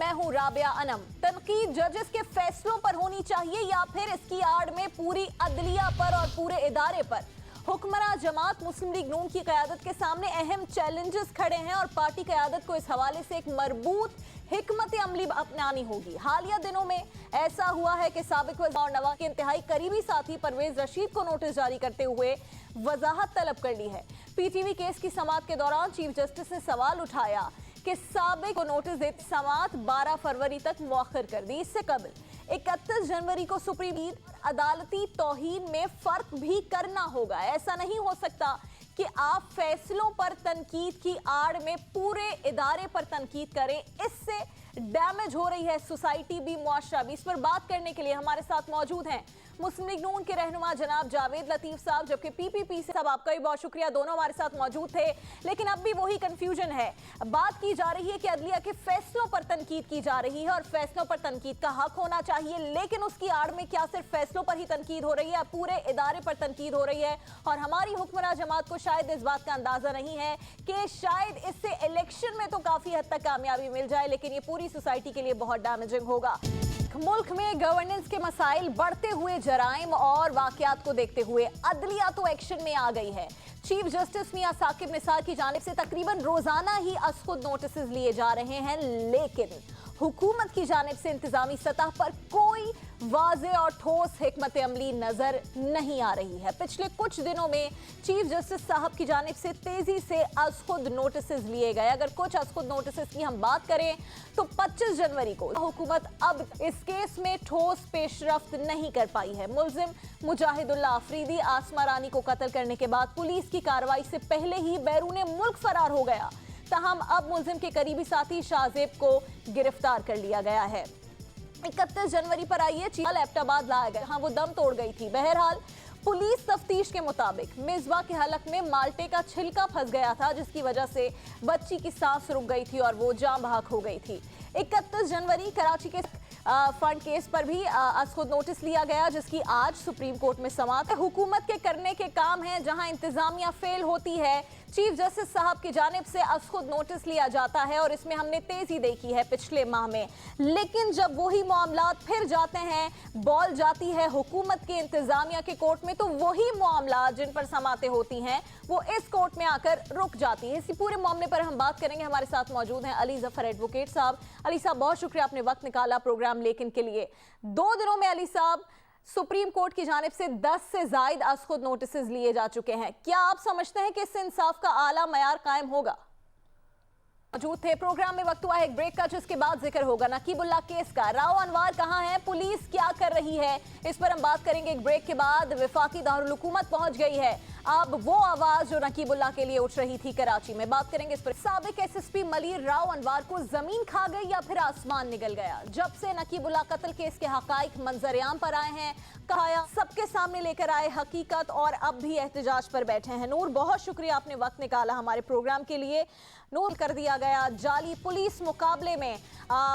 मैं हूं राबिया अनम। तनकीद जजेस के फैसलों पर होनी चाहिए या फिर इसकी आड़ में पूरी अदलिया पर और पूरे इदारे पर? हुक्मरान जमात मुस्लिम लीग नून की क़यादत के सामने अहम चैलेंजेस खड़े हैं और पार्टी क़यादत को इस हवाले से एक मरबूत हिकमत अमली अपनानी होगी। हालिया दिनों में ऐसा हुआ है कि साबिक वज़ीर और नवाज के इंतहाई करीबी साथी परवेज रशीद को नोटिस जारी करते हुए वजाहत तलब कर ली है। पीटीवी केस की समाअत के दौरान चीफ जस्टिस ने सवाल उठाया कि साबिक को नोटिस देते समाअत 12 फरवरी तक मुअख्खर कर दी। इससे कबल 31 जनवरी को सुप्रीम अदालती तौहीन में फर्क भी करना होगा। ऐसा नहीं हो सकता कि आप फैसलों पर तनकीद की आड़ में पूरे इदारे पर तनकीद करें। इससे डैमेज हो रही है सोसाइटी भी, मुआशरा भी। इस पर बात करने के लिए हमारे साथ मौजूद हैं मुस्लिम लीग नून के रहनुमा जनाब जावेद लतीफ साहब, जबकि पीपीपी से साहब, आपका भी बहुत शुक्रिया, दोनों हमारे साथ मौजूद थे। लेकिन अब भी वही कंफ्यूजन है। बात की जा रही है कि अदलिया के फैसलों पर तनकीद की जा रही है और फैसलों पर तनकीद का हक होना चाहिए, लेकिन उसकी आड़ में क्या सिर्फ फैसलों पर ही तनकीद हो रही है, पूरे इदारे पर तनकीद हो रही है? और हमारी हुक्मरान जमात को शायद इस बात का अंदाजा नहीं है कि शायद इससे इलेक्शन में तो काफी हद तक कामयाबी मिल जाए, लेकिन ये पूरी सोसाइटी के लिए बहुत डैमेजिंग होगा। मुल्क में गवर्नेंस के मसाइल, बढ़ते हुए जराइम और वाकयात को देखते हुए अदलिया तो एक्शन में आ गई है। चीफ जस्टिस मियां साकिब निसार की जानिब से तकरीबन रोजाना ही अज़खुद नोटिस लिए जा रहे हैं, लेकिन हुकूमत की जानिब से इंतजामी सतह पर कोई वाज़े और ठोस हिकमत अमली नजर नहीं आ रही है। पिछले कुछ दिनों में चीफ जस्टिस साहब की जानिब से तेजी से अज़खुद नोटिस लिए गए। अगर कुछ अज़खुद नोटिस की हम बात करें तो 25 जनवरी को हुकूमत अब इस केस में ठोस पेशरफ्त नहीं कर पाई है। मुल्जिम मुजाहिदुल्लाह अफरीदी आसमा रानी को कत्ल करने के बाद पुलिस की कार्रवाई से पहले ही बैरून मुल्क फरार हो गया। तहम अब मुल्जिम के करीबी साथी शाहजेब को गिरफ्तार कर लिया गया है। 31 जनवरी पर आइए चील एबटाबाद लाया गया, हाँ वो दम तोड़ गई थी। बहरहाल पुलिस तफ्तीश के मुताबिक मिसबा के हलक में माल्टे का छिलका फंस गया था, जिसकी वजह से बच्ची की सांस रुक गई थी और वो जान बहक हो गई थी। 31 जनवरी कराची के फंड केस पर भी अज़खुद नोटिस लिया गया, जिसकी आज सुप्रीम कोर्ट में समाअत है। हुकूमत के करने के काम हैं जहां इंतजामिया फेल होती है, चीफ जस्टिस साहब की जानिब से अज़खुद नोटिस लिया जाता है और इसमें हमने तेजी देखी है पिछले माह में। लेकिन जब वही मामलात फिर जाते हैं, बॉल जाती है हुकूमत के इंतजामिया के कोर्ट में, तो वही मामलात जिन पर समातें होती हैं वो इस कोर्ट में आकर रुक जाती है। इसी पूरे मामले पर हम बात करेंगे। हमारे साथ मौजूद हैं अली जफर एडवोकेट साहब। अली साहब, बहुत शुक्रिया, आपने वक्त निकाला प्रोग्राम लेकिन के लिए। 2 दिनों में अली साहब सुप्रीम कोर्ट की जानिब से 10 से ज्यादा अज़खुद नोटिस लिए जा चुके हैं। क्या आप समझते हैं कि इससे इंसाफ का आला मयार कायम होगा? मौजूद थे प्रोग्राम में। वक्त हुआ है एक ब्रेक का, जिसके बाद जिक्र होगा नकीबुल्लाह केस का। राव अनवार कहां है, पुलिस क्या कर रही है, इस पर हम बात करेंगे एक ब्रेक के बाद। वफाकी दारुल हुकूमत पहुंच गई है अब वो आवाज जो नकीबुल्लाह के लिए उठ रही थी कराची में, बात करेंगे इस पर। साबिक एसएसपी मलिर राव अनवार को जमीन खा गई या फिर आसमान निकल गया? जब से नकीबुल्लाह कत्ल केस के हकाइक मंजर-ए-आम पर आए हैं, कहा सबके सामने लेकर आए हकीकत, और अब भी एहतजाज पर बैठे हैं। नूर, बहुत शुक्रिया, आपने वक्त निकाला हमारे प्रोग्राम के लिए। नूर, कर दिया गया जाली पुलिस मुकाबले में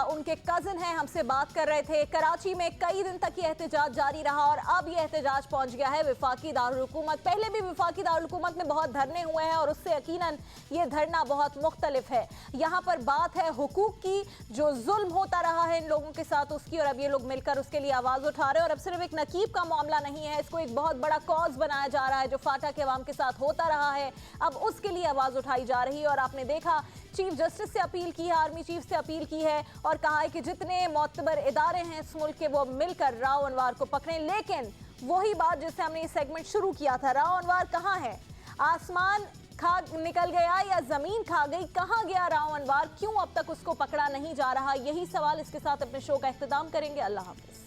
उनके कजिन हैं, हमसे बात कर रहे थे। कराची में कई दिन तक ये एहतजाज जारी रहा और अब ये एहतजाज पहुंच गया है वफाकी दारुल हुकूमत। पहले भी वफाकी दारुल हुकूमत में बहुत धरने हुए हैं और उससे यकीनन ये धरना बहुत मुख्तलिफ है। यहाँ पर बात है हुकूक की, जो जुल्म होता रहा है इन लोगों के साथ उसकी, और अब ये लोग मिलकर उसके लिए आवाज उठा रहे हैं। और अब सिर्फ एक नकीब का मामला नहीं है, इसको एक बहुत बड़ा कॉज बनाया जा रहा है जो फाटा के अवाम के साथ होता रहा है, अब उसके लिए आवाज उठाई जा रही है। और आपने देखा चीफ जस्टिस से अपील की है, आर्मी चीफ से अपील की है और कहा है कि जितने मोतबर इदारे हैं इस मुल्क के वो मिलकर राव अनवार को पकड़ें। लेकिन वही बात जिससे हमने ये सेगमेंट शुरू किया था, राव अनवार कहाँ है? आसमान खा निकल गया या जमीन खा गई? कहाँ गया राव अनवार? क्यों अब तक उसको पकड़ा नहीं जा रहा? यही सवाल, इसके साथ अपने शो का इख्तिताम करेंगे। अल्लाह हाफिज।